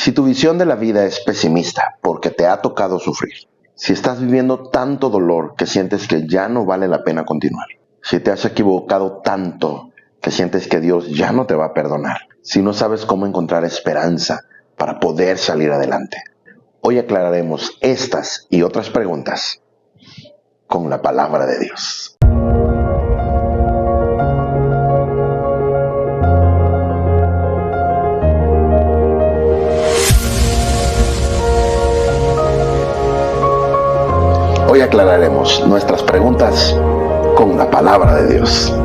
Si tu visión de la vida es pesimista porque te ha tocado sufrir, si estás viviendo tanto dolor que sientes que ya no vale la pena continuar, si te has equivocado tanto que sientes que Dios ya no te va a perdonar, si no sabes cómo encontrar esperanza para poder salir adelante, hoy aclararemos estas y otras preguntas con la palabra de Dios. Hoy aclararemos nuestras preguntas con la palabra de Dios.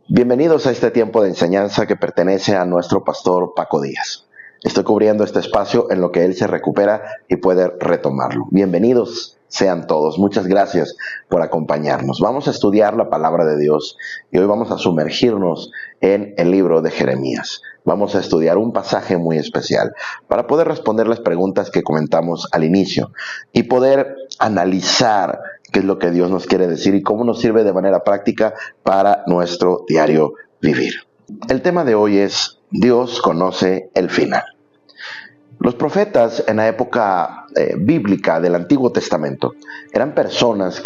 Bienvenidos a este tiempo de enseñanza que pertenece a nuestro pastor Paco Díaz. Estoy cubriendo este espacio en lo que él se recupera y puede retomarlo. Bienvenidos sean todos. Muchas gracias por acompañarnos. Vamos a estudiar la palabra de Dios y hoy vamos a sumergirnos en el libro de Jeremías. Vamos a estudiar un pasaje muy especial para poder responder las preguntas que comentamos al inicio y poder analizar qué es lo que Dios nos quiere decir y cómo nos sirve de manera práctica para nuestro diario vivir. El tema de hoy es Dios conoce el final. Los profetas en la época bíblica del Antiguo Testamento eran personas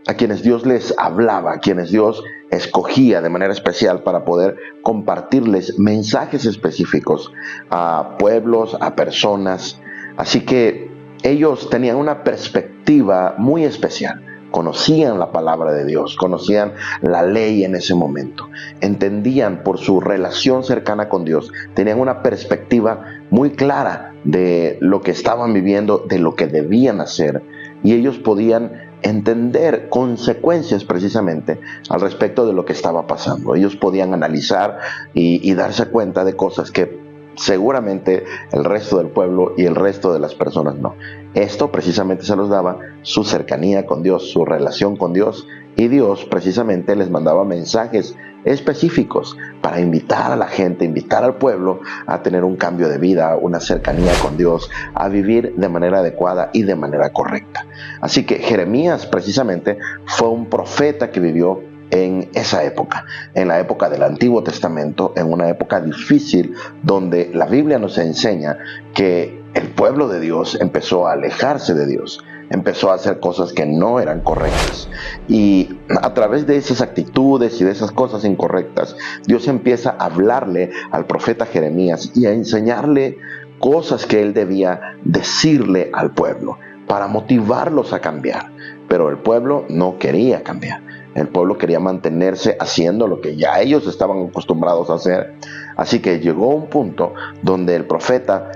a quienes Dios les hablaba, a quienes Dios escogía de manera especial para poder compartirles mensajes específicos a pueblos, a personas. Así que ellos tenían una perspectiva muy especial. Conocían la palabra de Dios, conocían la ley en ese momento, entendían por su relación cercana con Dios, tenían una perspectiva muy clara de lo que estaban viviendo, de lo que debían hacer, y ellos podían entender consecuencias precisamente al respecto de lo que estaba pasando. Ellos podían analizar y darse cuenta de cosas que seguramente el resto del pueblo y el resto de las personas no. Esto precisamente se los daba su cercanía con Dios, su relación con Dios, y Dios precisamente les mandaba mensajes específicos para invitar a la gente, invitar al pueblo a tener un cambio de vida, una cercanía con Dios, a vivir de manera adecuada y de manera correcta. Así que Jeremías precisamente fue un profeta que vivió en esa época, en la época del Antiguo Testamento, en una época difícil donde la Biblia nos enseña que el pueblo de Dios empezó a alejarse de Dios, empezó a hacer cosas que no eran correctas, y a través de esas actitudes y de esas cosas incorrectas, Dios empieza a hablarle al profeta Jeremías y a enseñarle cosas que él debía decirle al pueblo para motivarlos a cambiar, pero el pueblo no quería cambiar. El pueblo quería mantenerse haciendo lo que ya ellos estaban acostumbrados a hacer. Así que llegó un punto donde el profeta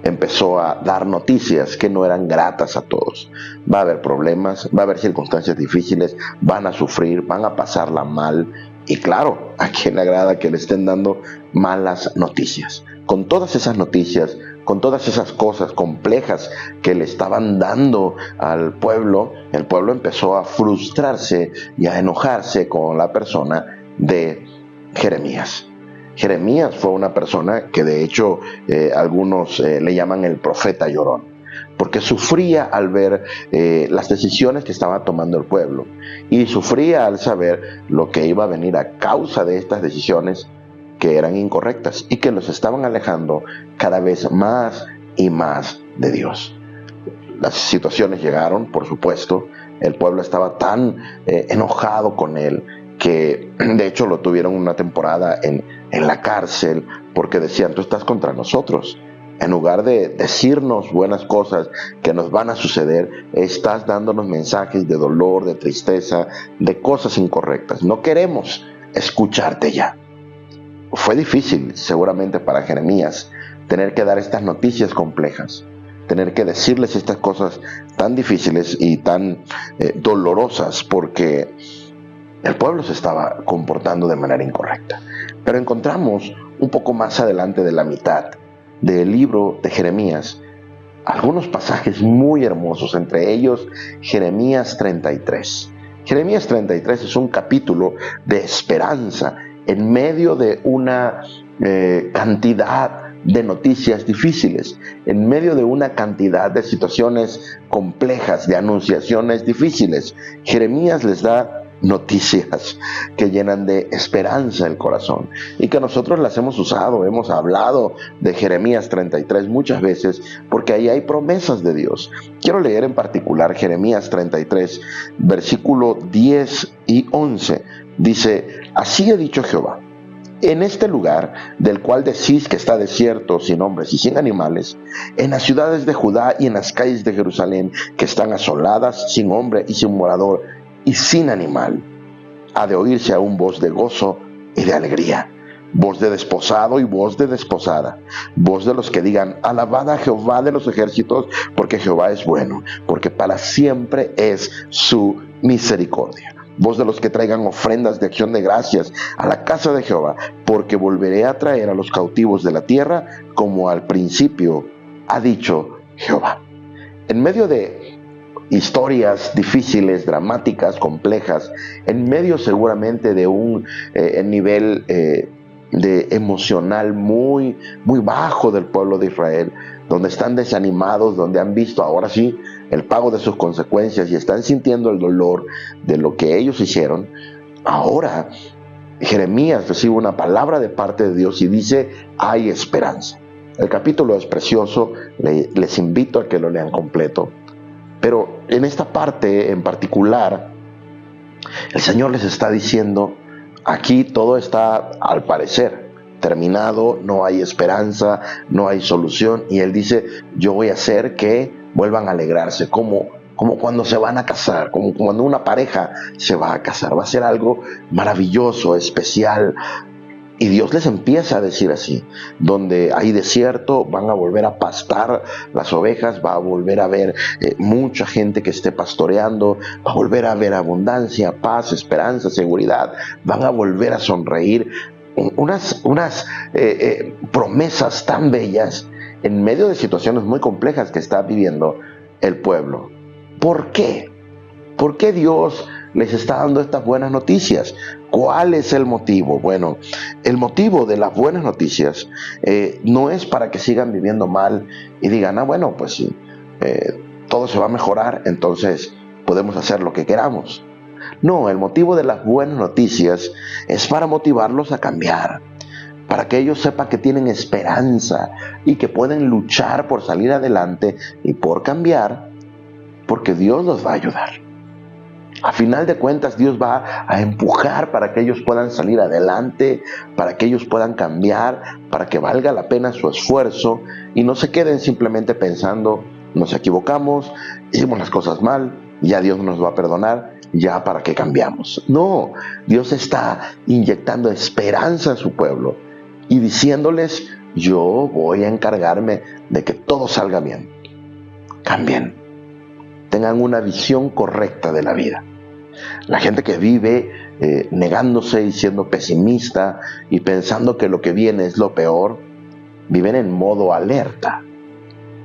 empezó a dar noticias que no eran gratas a todos. Va a haber problemas, va a haber circunstancias difíciles, van a sufrir, van a pasarla mal. Y claro, ¿a quién le agrada que le estén dando malas noticias? Con todas esas noticias, con todas esas cosas complejas que le estaban dando al pueblo, el pueblo empezó a frustrarse y a enojarse con la persona de Jeremías. Jeremías fue una persona que de hecho algunos le llaman el profeta llorón, porque sufría al ver las decisiones que estaba tomando el pueblo, y sufría al saber lo que iba a venir a causa de estas decisiones que eran incorrectas y que los estaban alejando cada vez más y más de Dios. Las situaciones llegaron, por supuesto, el pueblo estaba tan enojado con él que de hecho lo tuvieron una temporada en la cárcel porque decían: tú estás contra nosotros. En lugar de decirnos buenas cosas que nos van a suceder, estás dándonos mensajes de dolor, de tristeza, de cosas incorrectas. No queremos escucharte ya. Fue difícil seguramente para Jeremías tener que dar estas noticias complejas, tener que decirles estas cosas tan difíciles y tan dolorosas, porque el pueblo se estaba comportando de manera incorrecta. Pero encontramos un poco más adelante de la mitad del libro de Jeremías algunos pasajes muy hermosos, entre ellos Jeremías 33. Jeremías 33 es un capítulo de esperanza en medio de una cantidad de noticias difíciles, en medio de una cantidad de situaciones complejas, de anunciaciones difíciles. Jeremías les da noticias que llenan de esperanza el corazón y que nosotros las hemos usado, hemos hablado de Jeremías 33 muchas veces porque ahí hay promesas de Dios. Quiero leer en particular Jeremías 33, versículo 10 y 11. Dice: así ha dicho Jehová: en este lugar, del cual decís que está desierto, sin hombres y sin animales, en las ciudades de Judá y en las calles de Jerusalén, que están asoladas, sin hombre y sin morador y sin animal, ha de oírse aún voz de gozo y de alegría, voz de desposado y voz de desposada, voz de los que digan: alabad a Jehová de los ejércitos, porque Jehová es bueno, porque para siempre es su misericordia. Voz de los que traigan ofrendas de acción de gracias a la casa de Jehová, porque volveré a traer a los cautivos de la tierra, como al principio ha dicho Jehová. En medio de historias difíciles, dramáticas, complejas, en medio seguramente de un nivel de emocional muy bajo del pueblo de Israel, donde están desanimados, donde han visto ahora sí el pago de sus consecuencias y están sintiendo el dolor de lo que ellos hicieron. Ahora Jeremías recibe una palabra de parte de Dios y dice: hay esperanza. El capítulo es precioso, les invito a que lo lean completo, pero en esta parte en particular el Señor les está diciendo: aquí todo está, al parecer, terminado, no hay esperanza, no hay solución. Y Él dice: yo voy a hacer que vuelvan a alegrarse, como cuando se van a casar, como cuando una pareja se va a casar. Va a ser algo maravilloso, especial. Y Dios les empieza a decir así: donde hay desierto, van a volver a pastar las ovejas, va a volver a haber mucha gente que esté pastoreando, va a volver a haber abundancia, paz, esperanza, seguridad, van a volver a sonreír. Unas promesas tan bellas en medio de situaciones muy complejas que está viviendo el pueblo. ¿Por qué? ¿Por qué Dios les está dando estas buenas noticias? ¿Cuál es el motivo? Bueno, el motivo de las buenas noticias no es para que sigan viviendo mal y digan: bueno, pues todo se va a mejorar, entonces podemos hacer lo que queramos. No, el motivo de las buenas noticias es para motivarlos a cambiar, para que ellos sepan que tienen esperanza y que pueden luchar por salir adelante y por cambiar, porque Dios los va a ayudar. A final de cuentas, Dios va a empujar para que ellos puedan salir adelante, para que ellos puedan cambiar, para que valga la pena su esfuerzo y no se queden simplemente pensando: nos equivocamos, hicimos las cosas mal, ya Dios nos va a perdonar, ya para qué cambiamos. No, Dios está inyectando esperanza a su pueblo y diciéndoles: yo voy a encargarme de que todo salga bien. Cambien, tengan una visión correcta de la vida. La gente que vive negándose y siendo pesimista y pensando que lo que viene es lo peor, viven en modo alerta,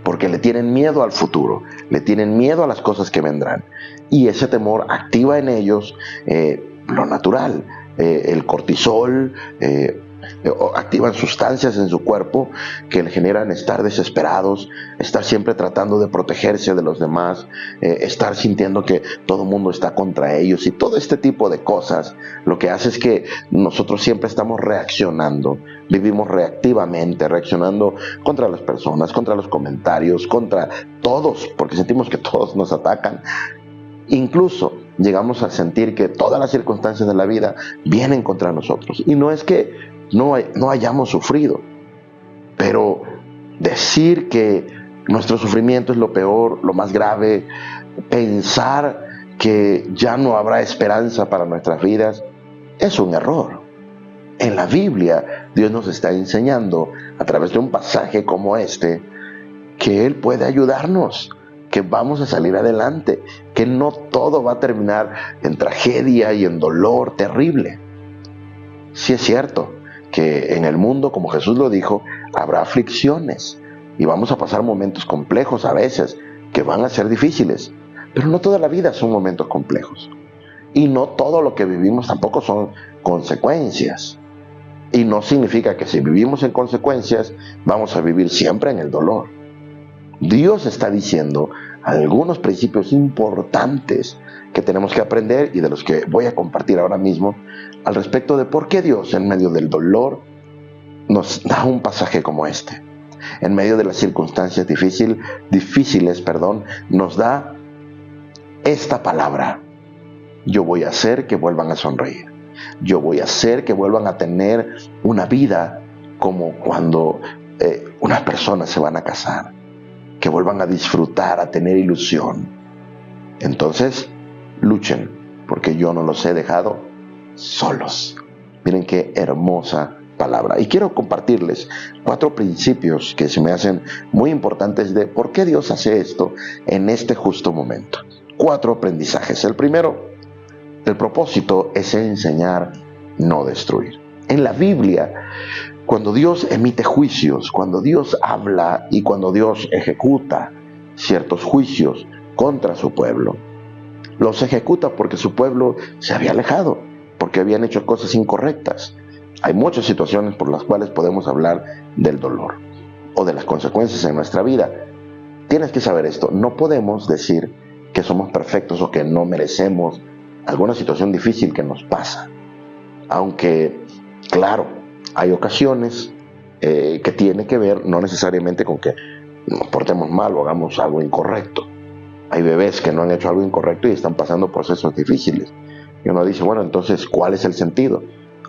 porque le tienen miedo al futuro, le tienen miedo a las cosas que vendrán, y ese temor activa en ellos lo natural, el cortisol, activan sustancias en su cuerpo que le generan estar desesperados, estar siempre tratando de protegerse de los demás, estar sintiendo que todo el mundo está contra ellos, y todo este tipo de cosas lo que hace es que nosotros siempre estamos reaccionando, vivimos reactivamente, reaccionando contra las personas, contra los comentarios, contra todos, porque sentimos que todos nos atacan. Incluso llegamos a sentir que todas las circunstancias de la vida vienen contra nosotros, y no es que no hayamos sufrido, pero decir que nuestro sufrimiento es lo peor, lo más grave, pensar que ya no habrá esperanza para nuestras vidas, es un error. En la Biblia, Dios nos está enseñando a través de un pasaje como este que Él puede ayudarnos, que vamos a salir adelante, que no todo va a terminar en tragedia y en dolor terrible. Sí es cierto que en el mundo, como Jesús lo dijo, habrá aflicciones y vamos a pasar momentos complejos a veces, que van a ser difíciles, pero no toda la vida son momentos complejos, y no todo lo que vivimos tampoco son consecuencias, y no significa que si vivimos en consecuencias vamos a vivir siempre en el dolor. Dios está diciendo algunos principios importantes que tenemos que aprender y de los que voy a compartir ahora mismo al respecto de por qué Dios en medio del dolor nos da un pasaje como este. En medio de las circunstancias difíciles, nos da esta palabra: yo voy a hacer que vuelvan a sonreír. Yo voy a hacer que vuelvan a tener una vida como cuando unas personas se van a casar, que vuelvan a disfrutar, a tener ilusión. Entonces, luchen, porque yo no los he dejado solos. Miren qué hermosa palabra. Y quiero compartirles 4 principios que se me hacen muy importantes de por qué Dios hace esto en este justo momento. 4 aprendizajes. El primero, el propósito es enseñar, no destruir. En la Biblia, cuando Dios emite juicios, cuando Dios habla y cuando Dios ejecuta ciertos juicios contra su pueblo, los ejecuta porque su pueblo se había alejado, porque habían hecho cosas incorrectas. Hay muchas situaciones por las cuales podemos hablar del dolor o de las consecuencias en nuestra vida. Tienes que saber esto: no podemos decir que somos perfectos o que no merecemos alguna situación difícil que nos pasa. Aunque, claro, hay ocasiones que tiene que ver no necesariamente con que nos portemos mal o hagamos algo incorrecto. Hay bebés que no han hecho algo incorrecto y están pasando procesos difíciles. Y uno dice, bueno, entonces, ¿cuál es el sentido?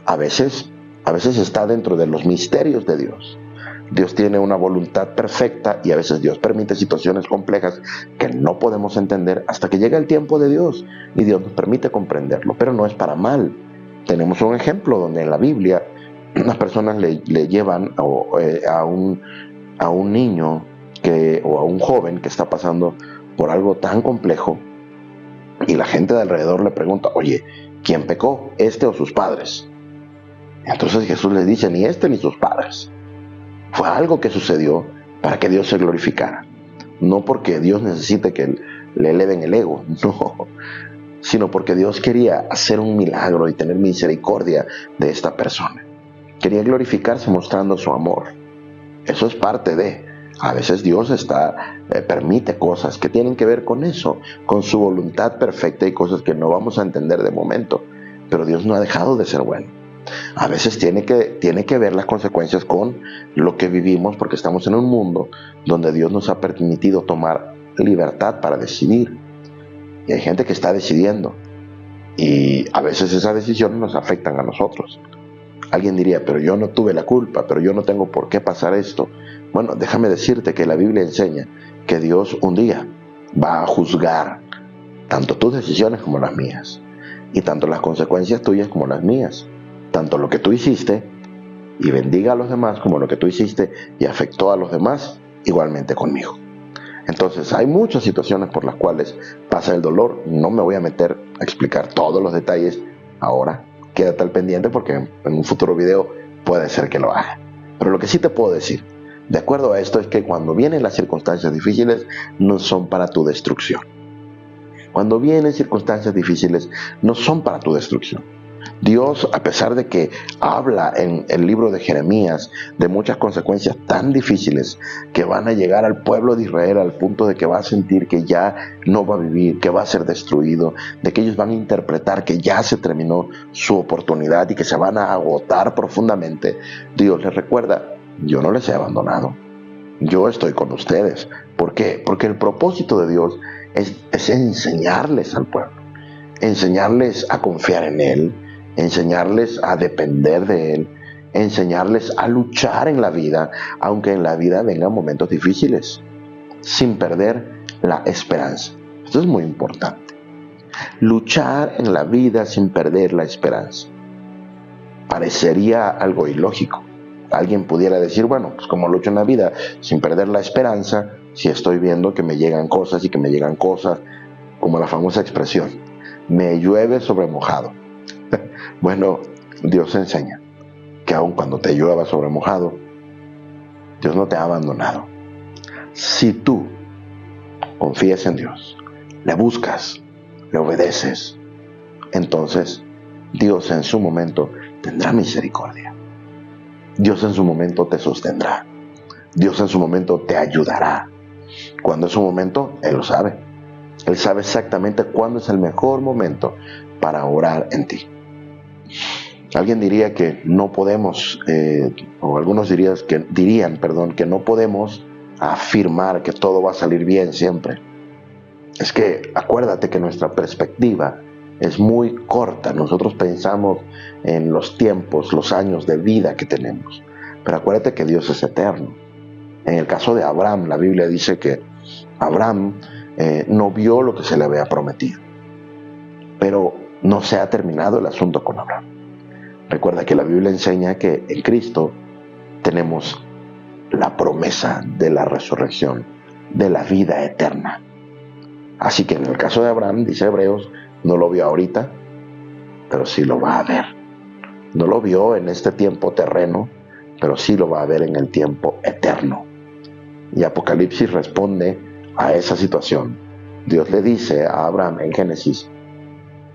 A veces está dentro de los misterios de Dios. Dios tiene una voluntad perfecta y a veces Dios permite situaciones complejas que no podemos entender hasta que llega el tiempo de Dios y Dios nos permite comprenderlo, pero no es para mal. Tenemos un ejemplo donde en la Biblia unas personas le llevan a un niño o a un joven que está pasando por algo tan complejo y la gente de alrededor le pregunta, oye, ¿quién pecó? ¿Este o sus padres? Entonces Jesús les dice, ni este ni sus padres. Fue algo que sucedió para que Dios se glorificara. No porque Dios necesite que le eleven el ego, no, sino porque Dios quería hacer un milagro y tener misericordia de esta persona. Quería glorificarse mostrando su amor. Eso es parte de... A veces Dios permite cosas que tienen que ver con eso, con su voluntad perfecta y cosas que no vamos a entender de momento. Pero Dios no ha dejado de ser bueno. A veces tiene que ver las consecuencias con lo que vivimos porque estamos en un mundo donde Dios nos ha permitido tomar libertad para decidir. Y hay gente que está decidiendo y a veces esas decisiones nos afectan a nosotros. Alguien diría, pero yo no tuve la culpa, pero yo no tengo por qué pasar esto. Bueno, déjame decirte que la Biblia enseña que Dios un día va a juzgar tanto tus decisiones como las mías, y tanto las consecuencias tuyas como las mías, tanto lo que tú hiciste y bendiga a los demás como lo que tú hiciste y afectó a los demás igualmente conmigo. Entonces hay muchas situaciones por las cuales pasa el dolor. No me voy a meter a explicar todos los detalles ahora. Quédate al pendiente porque en un futuro video puede ser que lo haga. Pero lo que sí te puedo decir, de acuerdo a esto, es que cuando vienen las circunstancias difíciles, no son para tu destrucción. Cuando vienen circunstancias difíciles, no son para tu destrucción. Dios, a pesar de que habla en el libro de Jeremías de muchas consecuencias tan difíciles que van a llegar al pueblo de Israel al punto de que va a sentir que ya no va a vivir, que va a ser destruido, de que ellos van a interpretar que ya se terminó su oportunidad y que se van a agotar profundamente, Dios les recuerda, yo no les he abandonado, yo estoy con ustedes. ¿Por qué? Porque el propósito de Dios es enseñarles al pueblo, enseñarles a confiar en Él, enseñarles a depender de Él, enseñarles a luchar en la vida, aunque en la vida vengan momentos difíciles, sin perder la esperanza. Esto es muy importante. Luchar en la vida sin perder la esperanza. Parecería algo ilógico. Alguien pudiera decir, bueno, pues como lucho en la vida sin perder la esperanza, si estoy viendo que me llegan cosas y que me llegan cosas, como la famosa expresión, me llueve sobre mojado. Bueno, Dios enseña que aun cuando te llueva sobre mojado, Dios no te ha abandonado. Si tú confías en Dios, le buscas, le obedeces, entonces Dios en su momento tendrá misericordia. Dios en su momento te sostendrá. Dios en su momento te ayudará. Cuando es un momento, Él lo sabe. Él sabe exactamente cuándo es el mejor momento para orar en ti. Alguien diría que no podemos, o algunos dirían, que no podemos afirmar que todo va a salir bien siempre. Es que acuérdate que nuestra perspectiva es muy corta. Nosotros pensamos en los tiempos, los años de vida que tenemos. Pero acuérdate que Dios es eterno. En el caso de Abraham, la Biblia dice que Abraham no vio lo que se le había prometido. Pero no se ha terminado el asunto con Abraham. Recuerda que la Biblia enseña que en Cristo tenemos la promesa de la resurrección, de la vida eterna. Así que en el caso de Abraham, dice Hebreos, no lo vio ahorita, pero sí lo va a ver. No lo vio en este tiempo terreno, pero sí lo va a ver en el tiempo eterno. Y Apocalipsis responde a esa situación. Dios le dice a Abraham en Génesis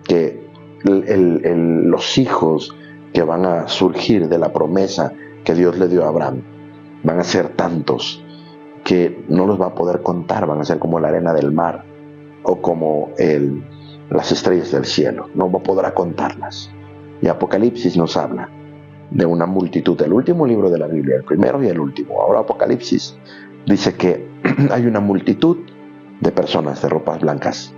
que los hijos que van a surgir de la promesa que Dios le dio a Abraham van a ser tantos que no los va a poder contar, van a ser como la arena del mar o como las estrellas del cielo, no podrá contarlas. Y Apocalipsis nos habla de una multitud, el último libro de la Biblia, el primero y el último. Ahora Apocalipsis dice que hay una multitud de personas de ropas blancas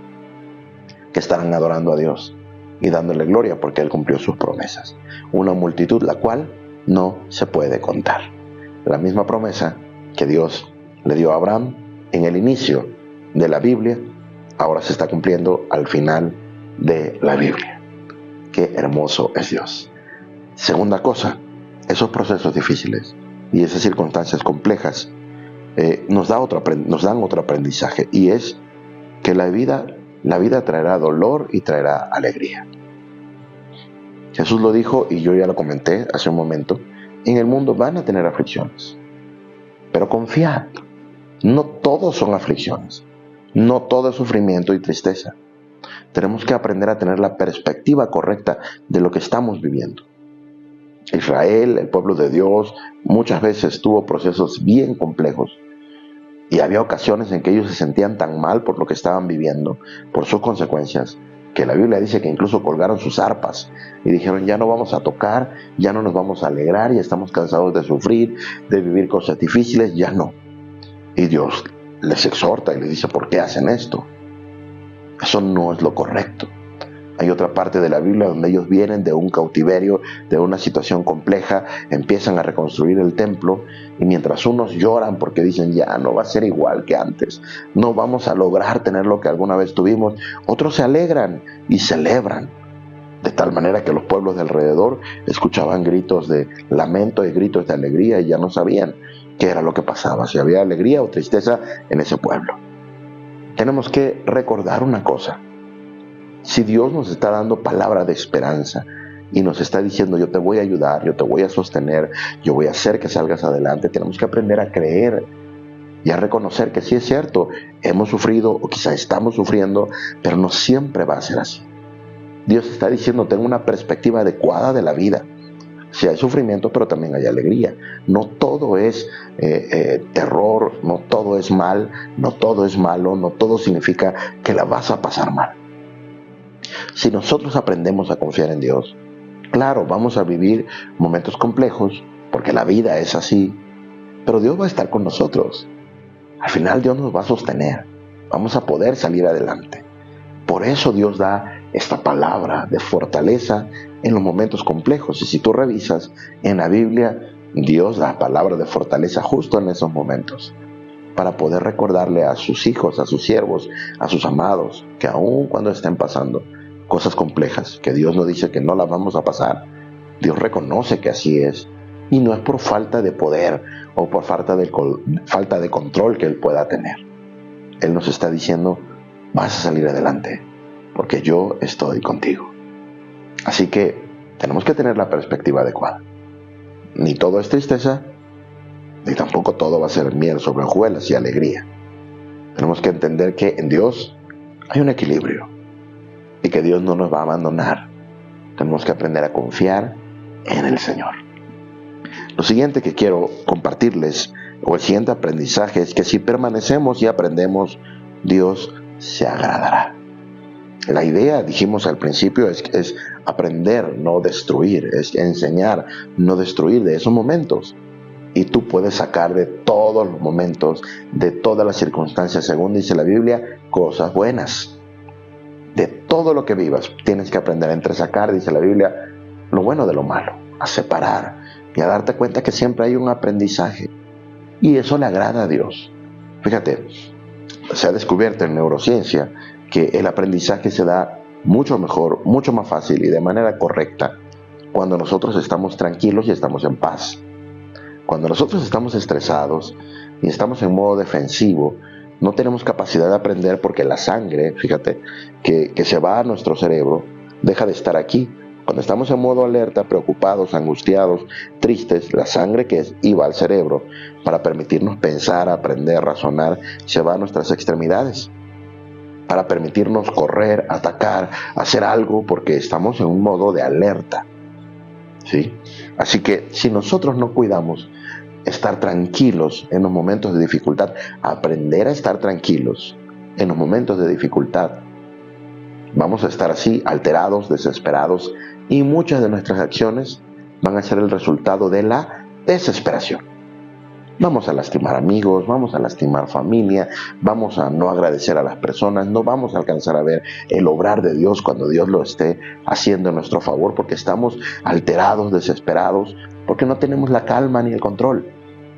que estarán adorando a Dios y dándole gloria porque Él cumplió sus promesas. Una multitud la cual no se puede contar. La misma promesa que Dios le dio a Abraham en el inicio de la Biblia, ahora se está cumpliendo al final de la Biblia. Qué hermoso es Dios. Segunda cosa, esos procesos difíciles y esas circunstancias complejas nos dan otro aprendizaje, y es que la vida traerá dolor y traerá alegría. Jesús lo dijo y yo ya lo comenté hace un momento. En el mundo van a tener aflicciones, pero confiad, no todos son aflicciones, no todo es sufrimiento y tristeza. Tenemos que aprender a tener la perspectiva correcta de lo que estamos viviendo. Israel, el pueblo de Dios, muchas veces tuvo procesos bien complejos y había ocasiones en que ellos se sentían tan mal por lo que estaban viviendo, por sus consecuencias, que la Biblia dice que incluso colgaron sus arpas y dijeron: ya no vamos a tocar, ya no nos vamos a alegrar, ya estamos cansados de sufrir, de vivir cosas difíciles, ya no. Y Dios les exhorta y les dice: ¿por qué hacen esto? Eso no es lo correcto. Hay otra parte de la Biblia donde ellos vienen de un cautiverio, de una situación compleja, empiezan a reconstruir el templo, y mientras unos lloran porque dicen: ya no va a ser igual que antes, no vamos a lograr tener lo que alguna vez tuvimos, otros se alegran y celebran, de tal manera que los pueblos de alrededor escuchaban gritos de lamento y gritos de alegría y ya no sabían qué era lo que pasaba, si había alegría o tristeza en ese pueblo. Tenemos que recordar una cosa: si Dios nos está dando palabra de esperanza y nos está diciendo: yo te voy a ayudar, yo te voy a sostener, yo voy a hacer que salgas adelante, tenemos que aprender a creer y a reconocer que sí es cierto, hemos sufrido o quizá estamos sufriendo, pero no siempre va a ser así. Dios está diciendo: tengo una perspectiva adecuada de la vida. Sí hay sufrimiento, pero también hay alegría. No todo es terror, no todo es mal, no todo es malo, no todo significa que la vas a pasar mal. Si nosotros aprendemos a confiar en Dios, claro, vamos a vivir momentos complejos, porque la vida es así, pero Dios va a estar con nosotros. Al final Dios nos va a sostener, vamos a poder salir adelante. Por eso Dios da esta palabra de fortaleza en los momentos complejos. Y si tú revisas en la Biblia, Dios da palabra de fortaleza justo en esos momentos, para poder recordarle a sus hijos, a sus siervos, a sus amados, que aun cuando estén pasando cosas complejas, que Dios no dice que no las vamos a pasar, Dios reconoce que así es, y no es por falta de poder o por falta de control que Él pueda tener. Él nos está diciendo: vas a salir adelante, porque yo estoy contigo. Así que tenemos que tener la perspectiva adecuada. Ni todo es tristeza, ni tampoco todo va a ser miel sobre hojuelas y alegría. Tenemos que entender que en Dios hay un equilibrio y que Dios no nos va a abandonar. Tenemos que aprender a confiar en el Señor. Lo siguiente que quiero compartirles o el siguiente aprendizaje es que si permanecemos y aprendemos, Dios se agradará. La idea, dijimos al principio, es aprender, no destruir, es enseñar, no destruir de esos momentos. Y tú puedes sacar de todos los momentos, de todas las circunstancias, según dice la Biblia, cosas buenas. De todo lo que vivas, tienes que aprender a entresacar, dice la Biblia, lo bueno de lo malo, a separar y a darte cuenta que siempre hay un aprendizaje. Y eso le agrada a Dios. Fíjate, se ha descubierto en neurociencia que el aprendizaje se da mucho mejor, mucho más fácil y de manera correcta cuando nosotros estamos tranquilos y estamos en paz. Cuando nosotros estamos estresados y estamos en modo defensivo, no tenemos capacidad de aprender porque la sangre, fíjate, que se va a nuestro cerebro, deja de estar aquí. Cuando estamos en modo alerta, preocupados, angustiados, tristes, la sangre que iba al cerebro para permitirnos pensar, aprender, razonar, se va a nuestras extremidades. Para permitirnos correr, atacar, hacer algo, porque estamos en un modo de alerta. ¿Sí? Así que si nosotros no cuidamos estar tranquilos en los momentos de dificultad, aprender a estar tranquilos en los momentos de dificultad, vamos a estar así, alterados, desesperados, y muchas de nuestras acciones van a ser el resultado de la desesperación. Vamos a lastimar amigos, vamos a lastimar familia, vamos a no agradecer a las personas, no vamos a alcanzar a ver el obrar de Dios cuando Dios lo esté haciendo en nuestro favor, porque estamos alterados, desesperados, porque no tenemos la calma ni el control.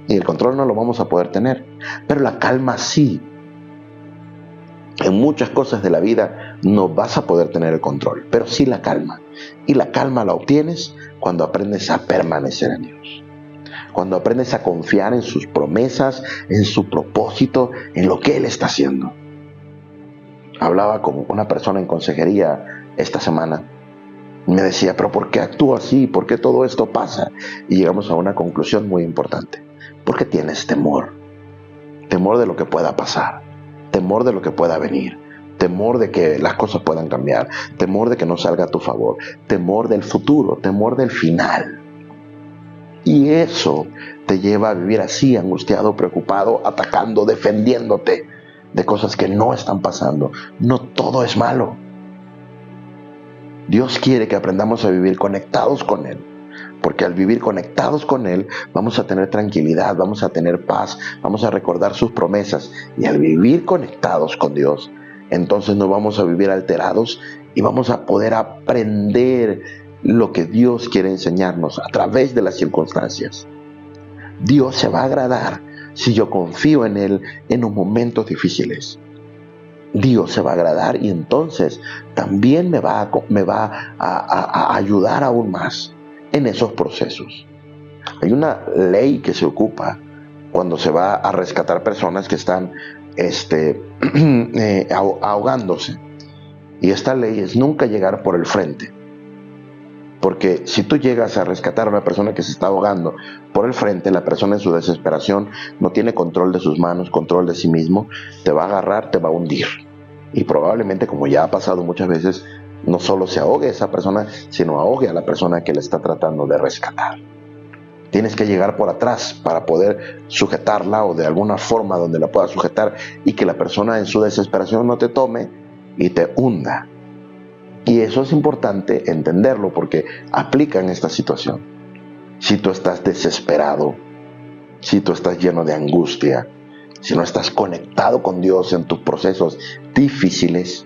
Y el control no lo vamos a poder tener, pero la calma sí. En muchas cosas de la vida no vas a poder tener el control, pero sí la calma. Y la calma la obtienes cuando aprendes a permanecer en Dios. Cuando aprendes a confiar en sus promesas, en su propósito, en lo que Él está haciendo. Hablaba con una persona en consejería esta semana. Me decía, pero ¿por qué actúo así? ¿Por qué todo esto pasa? Y llegamos a una conclusión muy importante. Porque tienes temor. Temor de lo que pueda pasar. Temor de lo que pueda venir. Temor de que las cosas puedan cambiar. Temor de que no salga a tu favor. Temor del futuro. Temor del final. Y eso te lleva a vivir así, angustiado, preocupado, atacando, defendiéndote de cosas que no están pasando. No todo es malo. Dios quiere que aprendamos a vivir conectados con Él. Porque al vivir conectados con Él, vamos a tener tranquilidad, vamos a tener paz, vamos a recordar sus promesas. Y al vivir conectados con Dios, entonces no vamos a vivir alterados y vamos a poder aprender lo que Dios quiere enseñarnos a través de las circunstancias. Dios se va a agradar si yo confío en Él en los momentos difíciles. Dios se va a agradar y entonces también me va a ayudar aún más en esos procesos. Hay una ley que se ocupa cuando se va a rescatar personas que están ahogándose. Y esta ley es nunca llegar por el frente. Porque si tú llegas a rescatar a una persona que se está ahogando por el frente, la persona en su desesperación no tiene control de sus manos, control de sí mismo, te va a agarrar, te va a hundir. Y probablemente, como ya ha pasado muchas veces, no solo se ahogue esa persona, sino ahogue a la persona que le está tratando de rescatar. Tienes que llegar por atrás para poder sujetarla o de alguna forma donde la puedas sujetar y que la persona en su desesperación no te tome y te hunda. Y eso es importante entenderlo porque aplica en esta situación. Si tú estás desesperado, si tú estás lleno de angustia, si no estás conectado con Dios en tus procesos difíciles,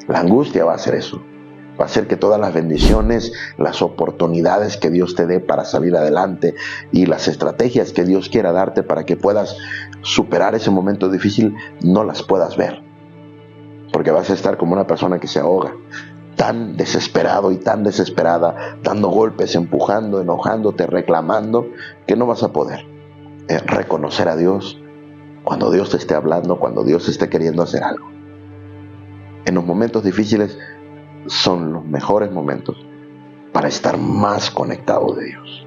la angustia va a hacer eso. Va a hacer que todas las bendiciones, las oportunidades que Dios te dé para salir adelante y las estrategias que Dios quiera darte para que puedas superar ese momento difícil, no las puedas ver. Porque vas a estar como una persona que se ahoga, tan desesperado y tan desesperada, dando golpes, empujando, enojándote, reclamando, que no vas a poder reconocer a Dios cuando Dios te esté hablando, cuando Dios esté queriendo hacer algo. En los momentos difíciles son los mejores momentos para estar más conectado de Dios.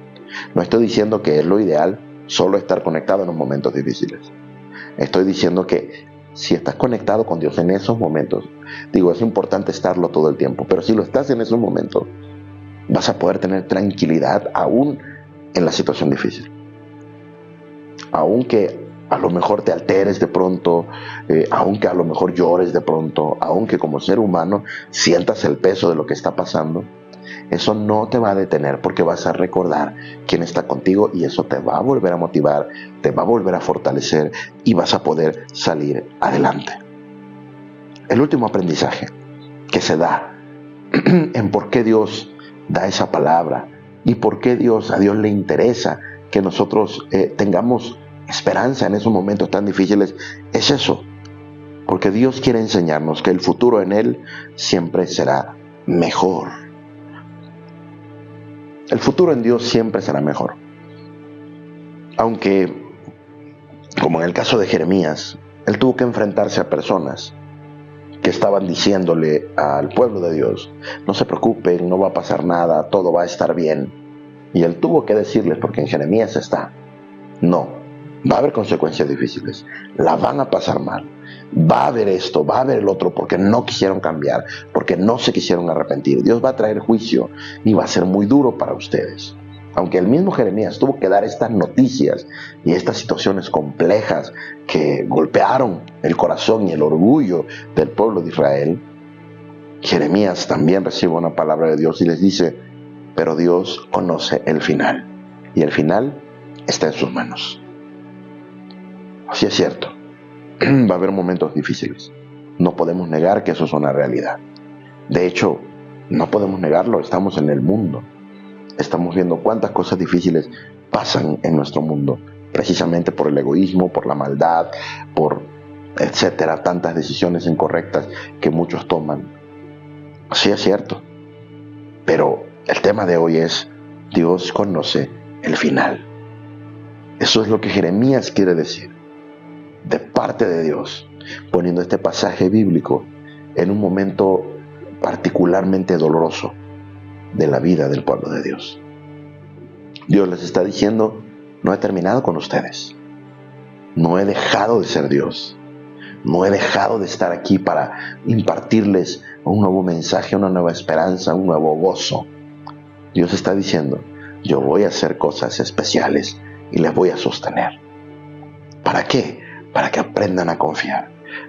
No estoy diciendo que es lo ideal solo estar conectado en los momentos difíciles. Estoy diciendo que si estás conectado con Dios en esos momentos, digo, es importante estarlo todo el tiempo, pero si lo estás en esos momentos, vas a poder tener tranquilidad aún en la situación difícil. aunque a lo mejor te alteres de pronto, aunque a lo mejor llores de pronto, aunque como ser humano sientas el peso de lo que está pasando, eso no te va a detener, porque vas a recordar quién está contigo y eso te va a volver a motivar, te va a volver a fortalecer y vas a poder salir adelante. El último aprendizaje que se da en por qué Dios da esa palabra y por qué a Dios le interesa que nosotros tengamos esperanza en esos momentos tan difíciles, es eso, porque Dios quiere enseñarnos que el futuro en Él siempre será mejor. El futuro en Dios siempre será mejor. Aunque, como en el caso de Jeremías, él tuvo que enfrentarse a personas que estaban diciéndole al pueblo de Dios: no se preocupen, no va a pasar nada, todo va a estar bien. Y él tuvo que decirles, porque en Jeremías está: no, va a haber consecuencias difíciles, la van a pasar mal, va a haber esto, va a haber el otro, porque no quisieron cambiar, porque no se quisieron arrepentir. Dios va a traer juicio y va a ser muy duro para ustedes. Aunque el mismo Jeremías tuvo que dar estas noticias y estas situaciones complejas que golpearon el corazón y el orgullo del pueblo de Israel, Jeremías también recibe una palabra de Dios y les dice: pero Dios conoce el final, y el final está en sus manos. Así es cierto, va a haber momentos difíciles. No podemos negar que eso es una realidad. De hecho, no podemos negarlo, estamos en el mundo. Estamos viendo cuántas cosas difíciles pasan en nuestro mundo, precisamente por el egoísmo, por la maldad, por etcétera, tantas decisiones incorrectas que muchos toman. Sí, es cierto, pero el tema de hoy es: Dios conoce el final. Eso es lo que Jeremías quiere decir de parte de Dios, poniendo este pasaje bíblico en un momento particularmente doloroso de la vida del pueblo de Dios. Dios les está diciendo: no he terminado con ustedes, no he dejado de ser Dios, no he dejado de estar aquí para impartirles un nuevo mensaje, una nueva esperanza, un nuevo gozo. Dios está diciendo: yo voy a hacer cosas especiales y les voy a sostener. ¿Para qué? Para que aprendan a confiar,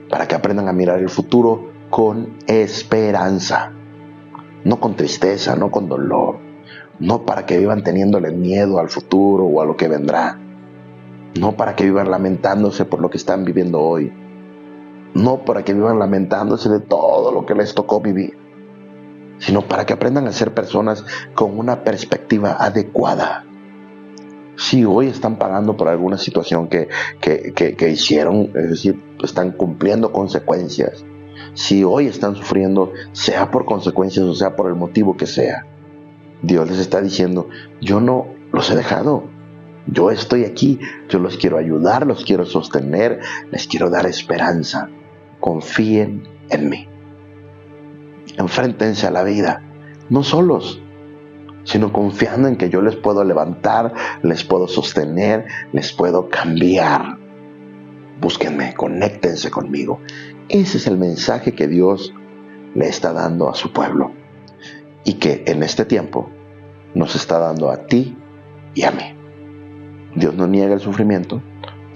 para que aprendan a mirar el futuro con esperanza, no con tristeza, no con dolor, no para que vivan teniéndole miedo al futuro o a lo que vendrá, no para que vivan lamentándose por lo que están viviendo hoy, no para que vivan lamentándose de todo lo que les tocó vivir, sino para que aprendan a ser personas con una perspectiva adecuada. Si hoy están pagando por alguna situación que hicieron, es decir, están cumpliendo consecuencias, si hoy están sufriendo, sea por consecuencias o sea por el motivo que sea, Dios les está diciendo: yo no los he dejado, yo estoy aquí, yo los quiero ayudar, los quiero sostener, les quiero dar esperanza. Confíen en mí. Enfréntense a la vida, no solos, sino confiando en que yo les puedo levantar, les puedo sostener, les puedo cambiar. Búsquenme, conéctense conmigo. Ese es el mensaje que Dios le está dando a su pueblo y que en este tiempo nos está dando a ti y a mí. Dios no niega el sufrimiento,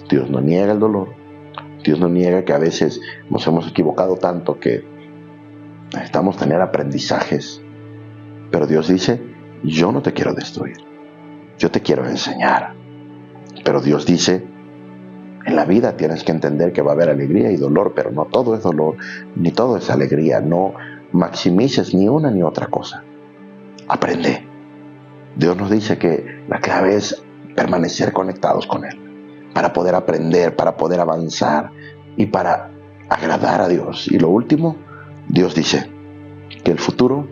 Dios no niega el dolor, Dios no niega que a veces nos hemos equivocado tanto que necesitamos tener aprendizajes, pero Dios dice: yo no te quiero destruir, yo te quiero enseñar. Pero Dios dice: en la vida tienes que entender que va a haber alegría y dolor, pero no todo es dolor, ni todo es alegría. No maximices ni una ni otra cosa. Aprende. Dios nos dice que la clave es permanecer conectados con Él, para poder aprender, para poder avanzar y para agradar a Dios. Y lo último, Dios dice que el futuro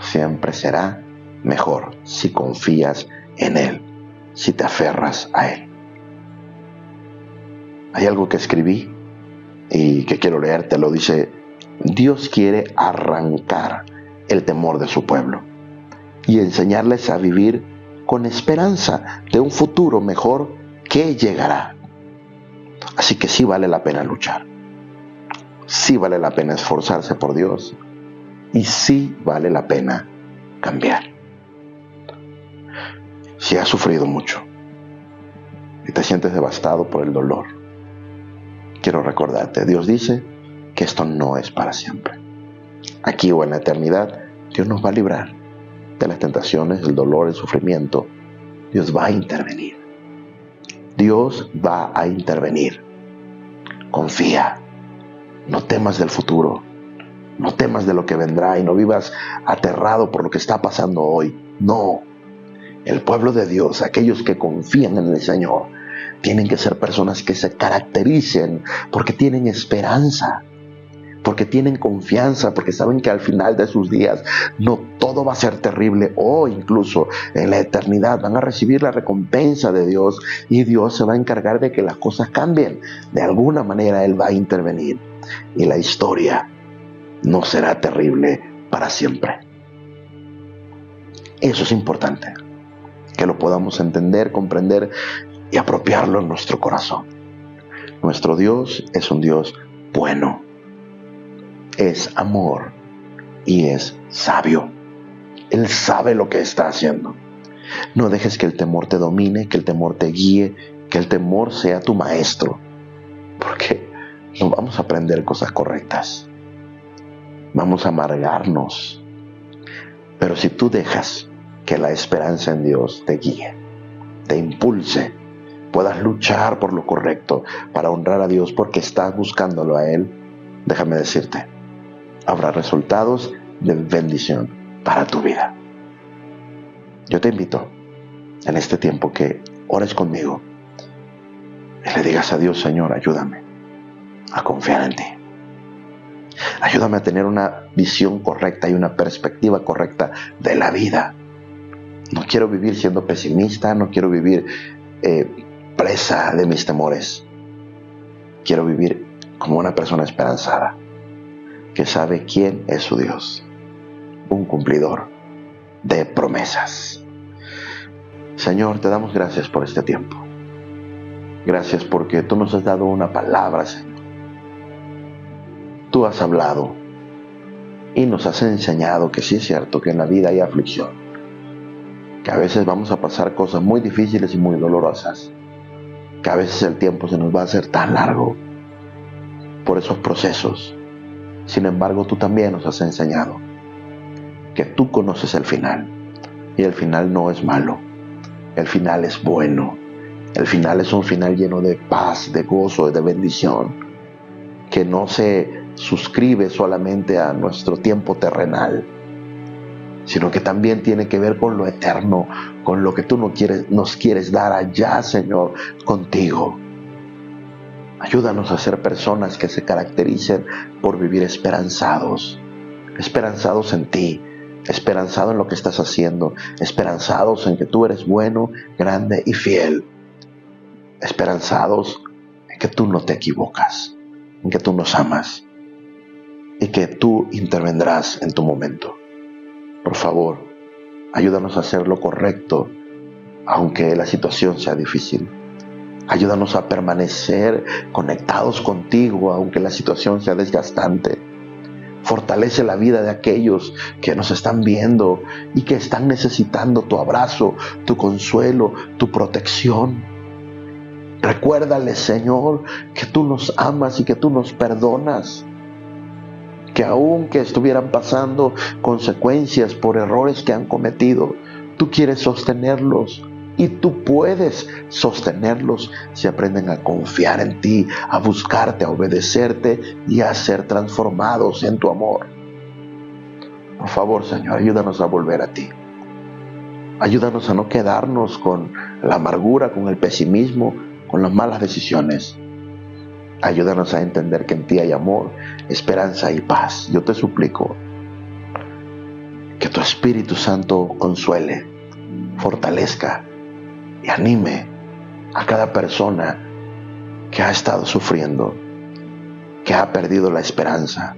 siempre será mejor si confías en Él, si te aferras a Él. Hay algo que escribí y que quiero leerte, lo dice: Dios quiere arrancar el temor de su pueblo y enseñarles a vivir con esperanza de un futuro mejor que llegará. Así que sí vale la pena luchar, sí vale la pena esforzarse por Dios y sí vale la pena cambiar. Si has sufrido mucho, y te sientes devastado por el dolor, quiero recordarte, Dios dice que esto no es para siempre. Aquí o en la eternidad, Dios nos va a librar de las tentaciones, el dolor, el sufrimiento. Dios va a intervenir. Dios va a intervenir. Confía. No temas del futuro. No temas de lo que vendrá y no vivas aterrado por lo que está pasando hoy. No. El pueblo de Dios, aquellos que confían en el Señor, tienen que ser personas que se caractericen porque tienen esperanza, porque tienen confianza, porque saben que al final de sus días no todo va a ser terrible, o incluso en la eternidad van a recibir la recompensa de Dios y Dios se va a encargar de que las cosas cambien. De alguna manera Él va a intervenir y la historia no será terrible para siempre. Eso es importante, que lo podamos entender, comprender y apropiarlo en nuestro corazón. Nuestro Dios es un Dios bueno, es amor y es sabio. Él sabe lo que está haciendo. No dejes que el temor te domine, que el temor te guíe, que el temor sea tu maestro, porque no vamos a aprender cosas correctas. Vamos a amargarnos. Pero si tú dejas que la esperanza en Dios te guíe, te impulse, puedas luchar por lo correcto para honrar a Dios porque estás buscándolo a Él, déjame decirte, habrá resultados de bendición para tu vida. Yo te invito en este tiempo que ores conmigo y le digas a Dios: Señor, ayúdame a confiar en ti. Ayúdame a tener una visión correcta y una perspectiva correcta de la vida. No quiero vivir siendo pesimista, no quiero vivir presa de mis temores. Quiero vivir como una persona esperanzada, que sabe quién es su Dios, un cumplidor de promesas. Señor, te damos gracias por este tiempo. Gracias porque tú nos has dado una palabra, Señor. Tú has hablado y nos has enseñado que sí es cierto que en la vida hay aflicción, que a veces vamos a pasar cosas muy difíciles y muy dolorosas, que a veces el tiempo se nos va a hacer tan largo por esos procesos. Sin embargo, tú también nos has enseñado que tú conoces el final, y el final no es malo, el final es bueno, el final es un final lleno de paz, de gozo, de bendición, que no se suscribe solamente a nuestro tiempo terrenal, sino que también tiene que ver con lo eterno, con lo que tú nos quieres dar allá, Señor, contigo. Ayúdanos a ser personas que se caractericen por vivir esperanzados en ti, esperanzados en lo que estás haciendo, esperanzados en que tú eres bueno, grande y fiel, esperanzados en que tú no te equivocas, en que tú nos amas y que tú intervendrás en tu momento. Por favor, ayúdanos a hacer lo correcto, aunque la situación sea difícil. Ayúdanos a permanecer conectados contigo, aunque la situación sea desgastante. Fortalece la vida de aquellos que nos están viendo y que están necesitando tu abrazo, tu consuelo, tu protección. Recuérdales, Señor, que tú nos amas y que tú nos perdonas. Que aunque estuvieran pasando consecuencias por errores que han cometido, tú quieres sostenerlos y tú puedes sostenerlos si aprenden a confiar en ti, a buscarte, a obedecerte y a ser transformados en tu amor. Por favor, Señor, ayúdanos a volver a ti. Ayúdanos a no quedarnos con la amargura, con el pesimismo, con las malas decisiones. Ayúdanos a entender que en ti hay amor, esperanza y paz. Yo te suplico que tu Espíritu Santo consuele, fortalezca y anime a cada persona que ha estado sufriendo, que ha perdido la esperanza,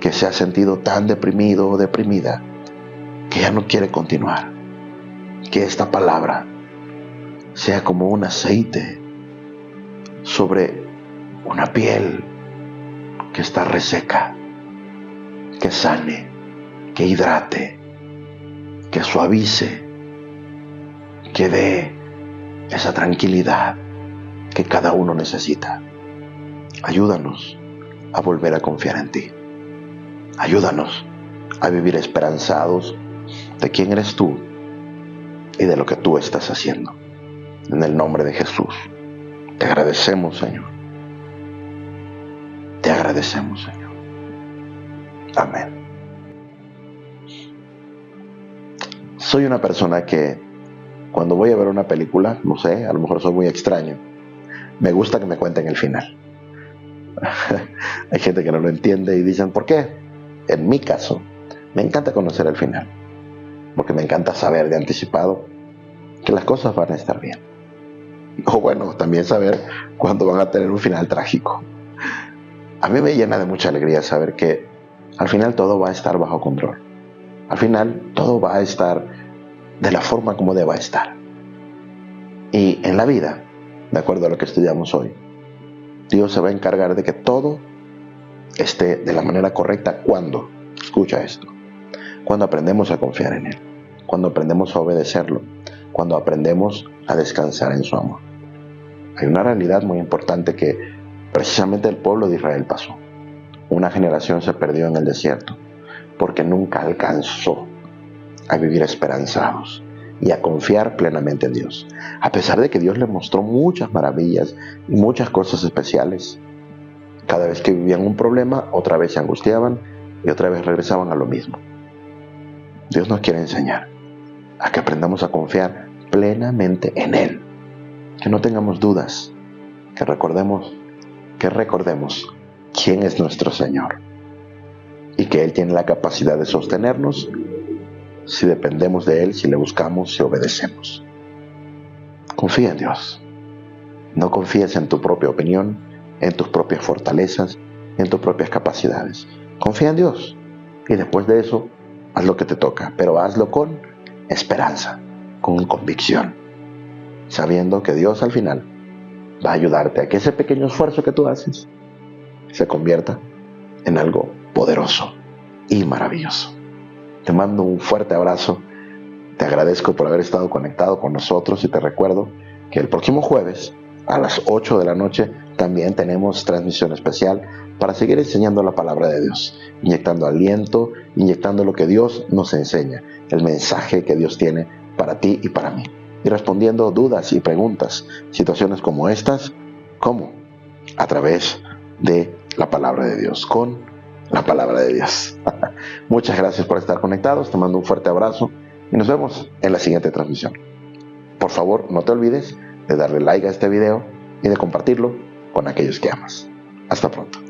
que se ha sentido tan deprimido o deprimida que ya no quiere continuar. Que esta palabra sea como un aceite sobre una piel que está reseca, que sane, que hidrate, que suavice, que dé esa tranquilidad que cada uno necesita. Ayúdanos a volver a confiar en ti. Ayúdanos a vivir esperanzados de quién eres tú y de lo que tú estás haciendo. En el nombre de Jesús, te agradecemos, Señor. Te agradecemos, Señor. Amén. Soy una persona que cuando voy a ver una película, no sé, a lo mejor soy muy extraño, me gusta que me cuenten el final. Hay gente que no lo entiende y dicen, ¿por qué? En mi caso, me encanta conocer el final, porque me encanta saber de anticipado que las cosas van a estar bien. O bueno, también saber cuándo van a tener un final trágico. A mí me llena de mucha alegría saber que al final todo va a estar bajo control. Al final todo va a estar de la forma como deba estar. Y en la vida, de acuerdo a lo que estudiamos hoy, Dios se va a encargar de que todo esté de la manera correcta cuando, escucha esto, cuando aprendemos a confiar en Él, cuando aprendemos a obedecerlo, cuando aprendemos a descansar en su amor. Hay una realidad muy importante que precisamente el pueblo de Israel pasó. Una generación se perdió en el desierto porque nunca alcanzó a vivir esperanzados y a confiar plenamente en Dios. A pesar de que Dios les mostró muchas maravillas y muchas cosas especiales, cada vez que vivían un problema, otra vez se angustiaban y otra vez regresaban a lo mismo. Dios nos quiere enseñar a que aprendamos a confiar plenamente en Él, que no tengamos dudas, que recordemos quién es nuestro Señor y que Él tiene la capacidad de sostenernos si dependemos de Él, si le buscamos, si obedecemos. Confía en Dios. No confíes en tu propia opinión, en tus propias fortalezas, en tus propias capacidades. Confía en Dios y después de eso, haz lo que te toca, pero hazlo con esperanza, con convicción, sabiendo que Dios al final va a ayudarte a que ese pequeño esfuerzo que tú haces se convierta en algo poderoso y maravilloso. Te mando un fuerte abrazo, te agradezco por haber estado conectado con nosotros y te recuerdo que el próximo jueves a las 8 de la noche también tenemos transmisión especial para seguir enseñando la palabra de Dios, inyectando aliento, inyectando lo que Dios nos enseña, el mensaje que Dios tiene para ti y para mí, y respondiendo dudas y preguntas, situaciones como estas, ¿cómo? A través de la palabra de Dios, con la palabra de Dios. Muchas gracias por estar conectados, te mando un fuerte abrazo y nos vemos en la siguiente transmisión. Por favor, no te olvides de darle like a este video y de compartirlo con aquellos que amas. Hasta pronto.